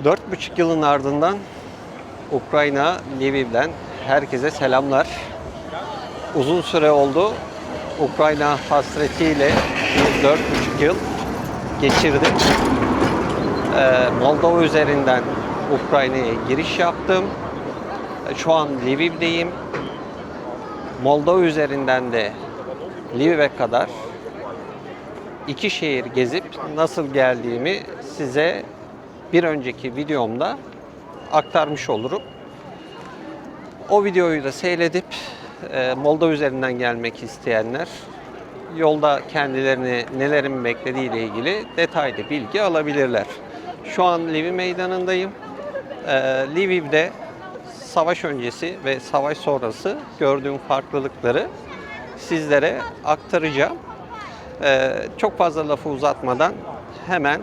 4,5 yılın ardından Ukrayna, Lviv'den herkese selamlar. Uzun süre oldu. Ukrayna hasretiyle bir 4,5 yıl geçirdim. Moldova üzerinden Ukrayna'ya giriş yaptım. Şu an Lviv'deyim. Moldova üzerinden de Lviv'e kadar 2 şehir gezip nasıl geldiğimi size bir önceki videomda aktarmış olurum. O videoyu da seyredip Moldova üzerinden gelmek isteyenler yolda kendilerini nelerin beklediği ile ilgili detaylı bilgi alabilirler. Şu an Lviv meydanındayım. Lviv'de savaş öncesi ve savaş sonrası gördüğüm farklılıkları sizlere aktaracağım. Çok fazla lafı uzatmadan hemen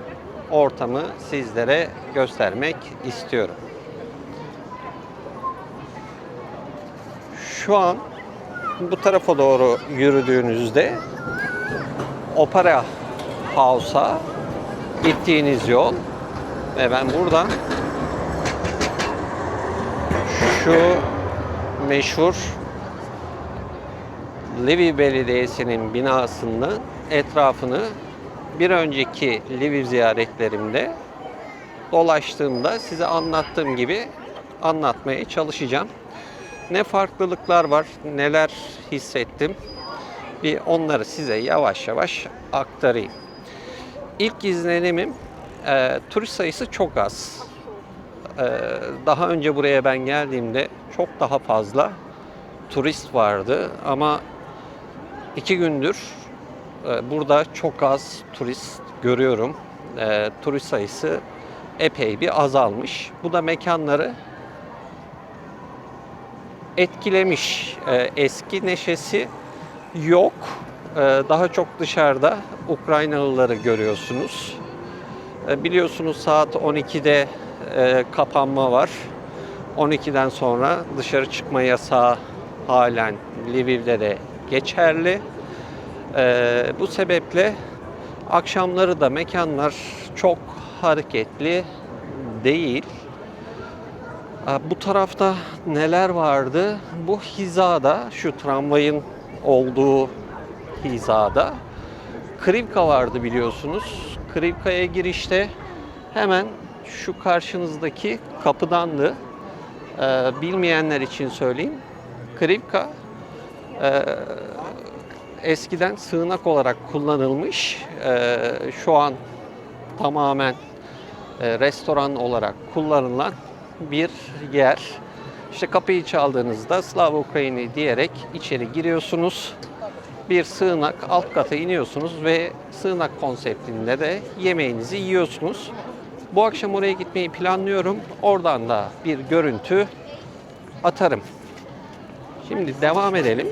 ortamı sizlere göstermek istiyorum. Şu an bu tarafa doğru yürüdüğünüzde Opera House'a gittiğiniz yol ve ben buradan şu meşhur Lviv Belediyesi'nin binasının etrafını bir önceki Lviv ziyaretlerimde dolaştığımda size anlattığım gibi anlatmaya çalışacağım. Ne farklılıklar var, neler hissettim, bir onları size yavaş yavaş aktarayım. İlk izlenimim, turist sayısı çok az. Daha önce buraya ben geldiğimde çok daha fazla turist vardı ama 2 gündür burada çok az turist görüyorum. Turist sayısı epey bir azalmış. Bu da mekanları etkilemiş. Eski neşesi yok. Daha çok dışarıda Ukraynalıları görüyorsunuz. Biliyorsunuz saat 12'de kapanma var. 12'den sonra dışarı çıkma yasağı halen Lviv'de de geçerli. Bu sebeple akşamları da mekanlar çok hareketli değil. Bu tarafta neler vardı? Bu hizada, şu tramvayın olduğu hizada Krivka vardı biliyorsunuz. Krivka'ya girişte hemen şu karşınızdaki kapıdandı. Bilmeyenler için söyleyeyim. Krivka eskiden sığınak olarak kullanılmış. Şu an tamamen restoran olarak kullanılan bir yer. İşte kapıyı çaldığınızda Slava Ukraini diyerek içeri giriyorsunuz. Bir sığınak, alt kata iniyorsunuz ve sığınak konseptinde de yemeğinizi yiyorsunuz. Bu akşam oraya gitmeyi planlıyorum. Oradan da bir görüntü atarım. Şimdi devam edelim.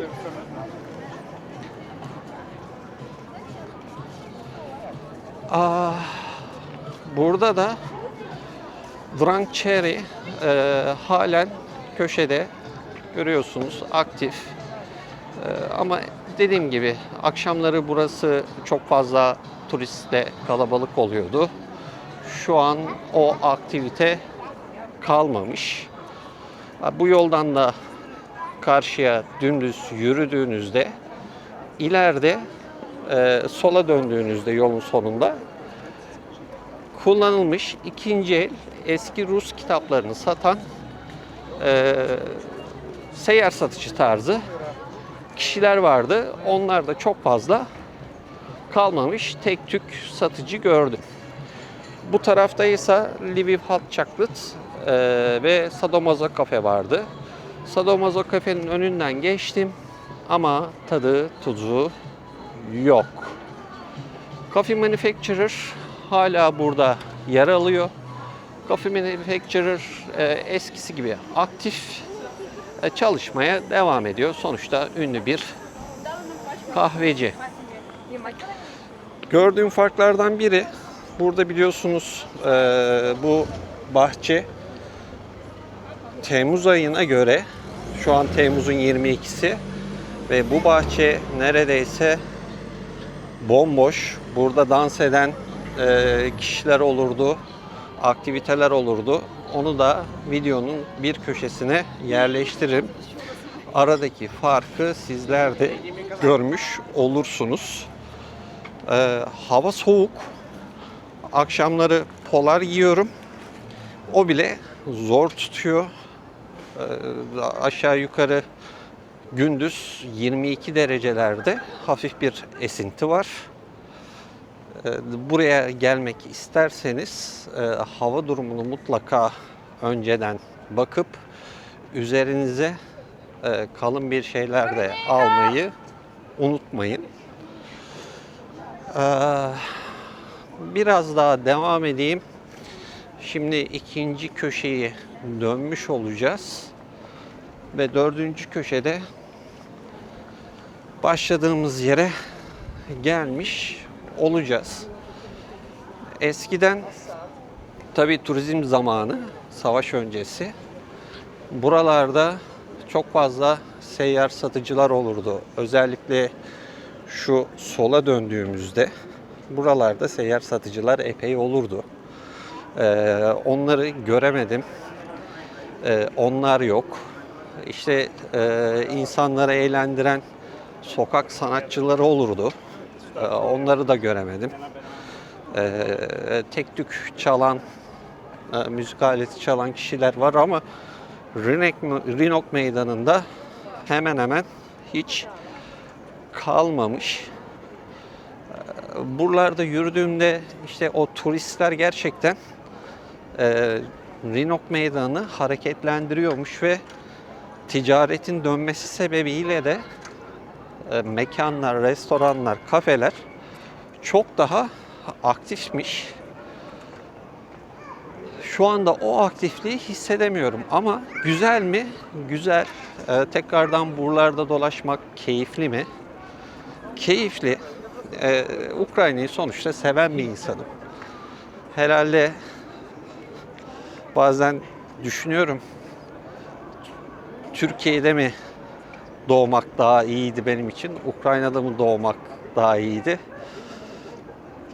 Burada da Drunk Cherry halen köşede görüyorsunuz, aktif. Ama dediğim gibi akşamları burası çok fazla turistle kalabalık oluyordu. Şu an o aktivite kalmamış. Bu yoldan da karşıya dümdüz yürüdüğünüzde ileride sola döndüğünüzde yolun sonunda kullanılmış ikinci el eski Rus kitaplarını satan seyyar satıcı tarzı kişiler vardı. Onlar da çok fazla kalmamış. Tek tük satıcı gördüm. Bu tarafta ise Lviv Hot Chocolate ve Sadomaso Cafe vardı. Sadomaso Cafe'nin önünden geçtim ama tadı tuzu yok. Coffee Manufacturer hala burada yer alıyor. Coffee Manufacturer eskisi gibi aktif çalışmaya devam ediyor. Sonuçta ünlü bir kahveci. Gördüğüm farklardan biri, burada biliyorsunuz bu bahçe Temmuz ayına göre, şu an Temmuz'un 22'si ve bu bahçe neredeyse bomboş. Burada dans eden kişiler olurdu. aktiviteler olurdu. Onu da videonun bir köşesine yerleştiririm. Aradaki farkı sizler de görmüş olursunuz. Hava soğuk. Akşamları polar giyiyorum. O bile zor tutuyor. Aşağı yukarı gündüz 22 derecelerde hafif bir esinti var. Buraya gelmek isterseniz hava durumunu mutlaka önceden bakıp üzerinize kalın bir şeyler de almayı unutmayın. Biraz daha devam edeyim. Şimdi ikinci köşeyi dönmüş olacağız. Ve dördüncü köşede başladığımız yere gelmiş olacağız. Eskiden tabii turizm zamanı, savaş öncesi buralarda çok fazla seyyar satıcılar olurdu. Özellikle şu sola döndüğümüzde buralarda seyyar satıcılar epey olurdu. Onları göremedim. Onlar yok. İşte insanları eğlendiren sokak sanatçıları olurdu. Onları da göremedim. Tek tük çalan, müzik aleti çalan kişiler var ama Rinok Meydanı'nda hemen hemen hiç kalmamış. Buralarda yürüdüğümde işte o turistler gerçekten Rinok Meydanı'nı hareketlendiriyormuş ve ticaretin dönmesi sebebiyle de mekanlar, restoranlar, kafeler çok daha aktifmiş. Şu anda o aktifliği hissedemiyorum ama güzel mi? Güzel. Tekrardan buralarda dolaşmak keyifli mi? Keyifli. Ukrayna'yı sonuçta seven bir insanım. Herhalde bazen düşünüyorum, Türkiye'de mi doğmak daha iyiydi benim için, Ukrayna'da mı doğmak daha iyiydi?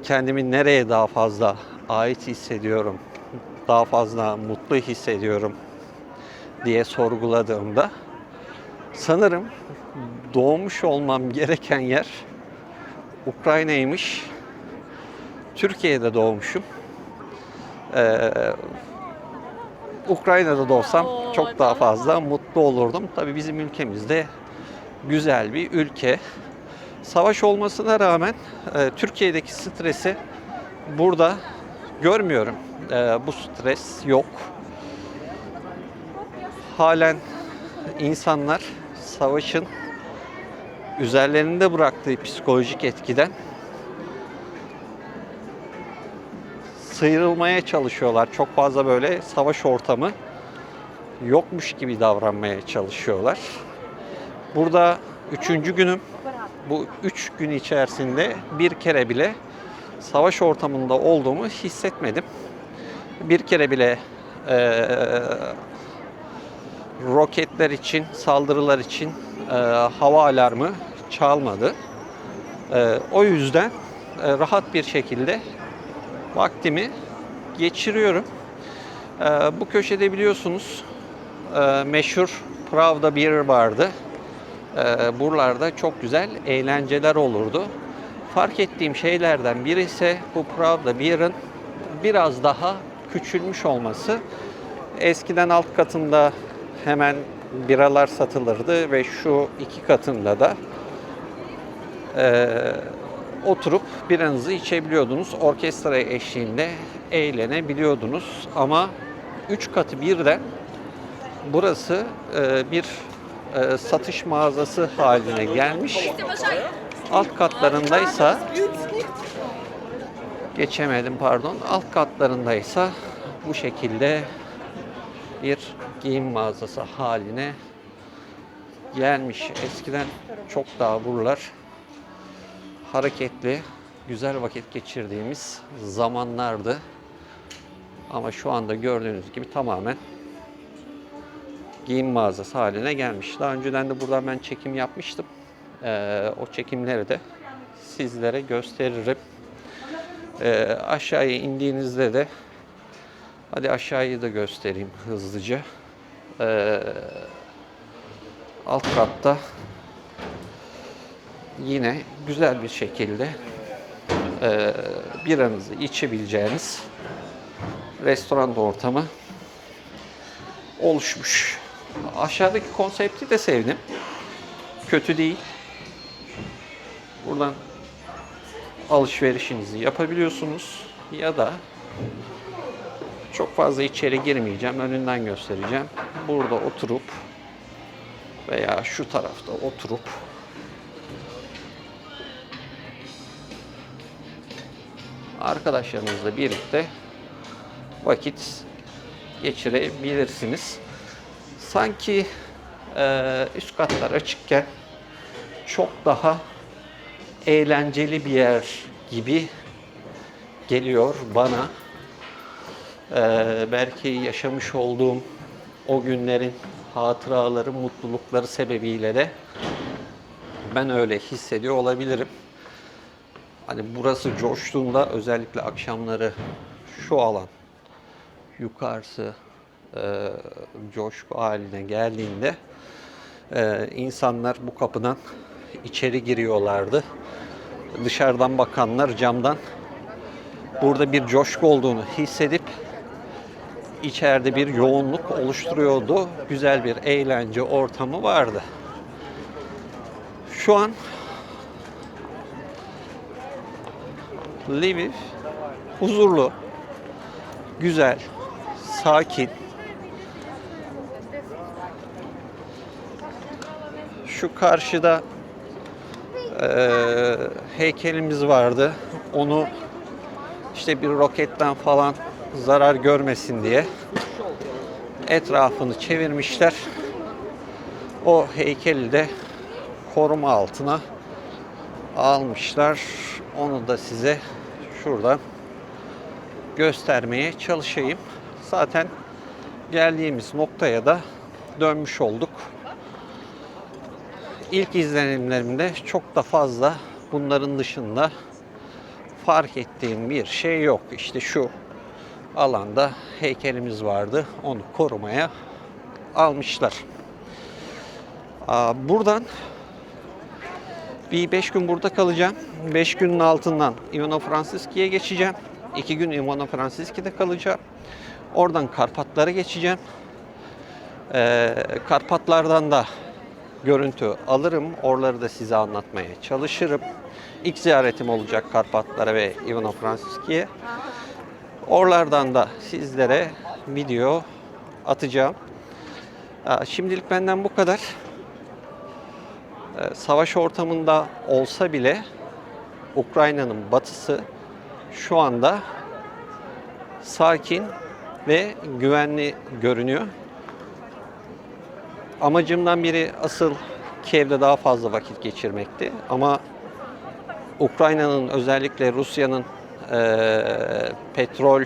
Kendimi nereye daha fazla ait hissediyorum, daha fazla mutlu hissediyorum diye sorguladığımda sanırım doğmuş olmam gereken yer Ukrayna'ymış. Türkiye'de doğmuşum. Ukrayna'da doğsam çok daha fazla mutlu olurdum. Tabii bizim ülkemizde güzel bir ülke. Savaş olmasına rağmen Türkiye'deki stresi burada görmüyorum. Bu stres yok. Halen insanlar savaşın üzerlerinde bıraktığı psikolojik etkiden sıyrılmaya çalışıyorlar. Çok fazla böyle savaş ortamı yokmuş gibi davranmaya çalışıyorlar. Burada 3. günüm. Bu 3 gün içerisinde bir kere bile savaş ortamında olduğumu hissetmedim. Bir kere bile roketler için, saldırılar için hava alarmı çalmadı. O yüzden rahat bir şekilde vaktimi geçiriyorum. Bu köşede biliyorsunuz meşhur Pravda Beer vardı. Buralarda çok güzel eğlenceler olurdu. Fark ettiğim şeylerden biri ise bu Pravda Beer'ın biraz daha küçülmüş olması. Eskiden alt katında hemen biralar satılırdı ve şu iki katında da oturup biranızı içebiliyordunuz. Orkestra eşliğinde eğlenebiliyordunuz. Ama 3 katı birden burası bir satış mağazası haline gelmiş. Alt katlarındaysa geçemedim pardon. Alt katlarındaysa bu şekilde bir giyim mağazası haline gelmiş. Eskiden çok daha buralar hareketli, güzel vakit geçirdiğimiz zamanlardı. Ama şu anda gördüğünüz gibi tamamen giyim mağazası haline gelmiş. Daha önceden de buradan ben çekim yapmıştım. O çekimleri de sizlere gösteririm. Aşağıya indiğinizde de Hadi aşağıyı da göstereyim hızlıca. Alt katta yine güzel bir şekilde biranızı içebileceğiniz restoran ortamı oluşmuş. Aşağıdaki konsepti de sevdim. Kötü değil. Buradan alışverişinizi yapabiliyorsunuz ya da çok fazla içeri girmeyeceğim, önünden göstereceğim. Burada oturup veya şu tarafta oturup arkadaşlarınızla birlikte vakit geçirebilirsiniz. Sanki üst katlar açıkken çok daha eğlenceli bir yer gibi geliyor bana. Belki yaşamış olduğum o günlerin hatıraları, mutlulukları sebebiyle de ben öyle hissediyor olabilirim. Hani burası coştuğunda, özellikle akşamları şu alan yukarısı coşku haline geldiğinde insanlar bu kapıdan içeri giriyorlardı. Dışarıdan bakanlar camdan burada bir coşku olduğunu hissedip içeride bir yoğunluk oluşturuyordu. Güzel bir eğlence ortamı vardı. Şu an Lviv huzurlu, güzel, sakin. Şu karşıda heykelimiz vardı. Onu işte bir roketten falan zarar görmesin diye etrafını çevirmişler. O heykeli de koruma altına almışlar. Onu da size şuradan göstermeye çalışayım. Zaten geldiğimiz noktaya da dönmüş olduk. İlk izlenimlerimde çok da fazla bunların dışında fark ettiğim bir şey yok. İşte şu alanda heykelimiz vardı. Onu korumaya almışlar. Buradan bir 5 gün burada kalacağım. 5 günün altından Ivano-Frankivski'ye geçeceğim. 2 gün Ivano-Frankivski'de kalacağım. Oradan Karpatlara geçeceğim. Karpatlardan da görüntü alırım. Oraları da size anlatmaya çalışırım. İlk ziyaretim olacak Karpatlara ve Ivano-Frankivski'ye. Oralardan da sizlere video atacağım. Şimdilik benden bu kadar. Savaş ortamında olsa bile Ukrayna'nın batısı şu anda sakin ve güvenli görünüyor. Amacımdan biri asıl Kiev'de daha fazla vakit geçirmekti. Ama Ukrayna'nın, özellikle Rusya'nın petrol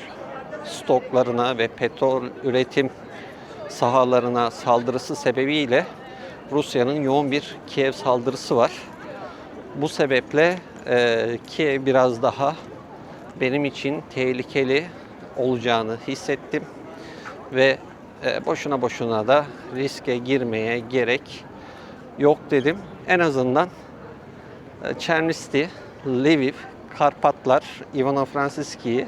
stoklarına ve petrol üretim sahalarına saldırısı sebebiyle Rusya'nın yoğun bir Kiev saldırısı var. Bu sebeple Kiev biraz daha benim için tehlikeli olacağını hissettim ve boşuna boşuna da riske girmeye gerek yok dedim. En azından Chernivtsi, Lviv, Karpatlar, Ivano-Frankivski'yi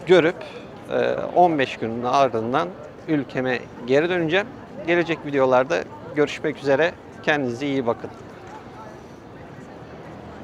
görüp 15 günün ardından ülkeme geri döneceğim. Gelecek videolarda görüşmek üzere. Kendinize iyi bakın.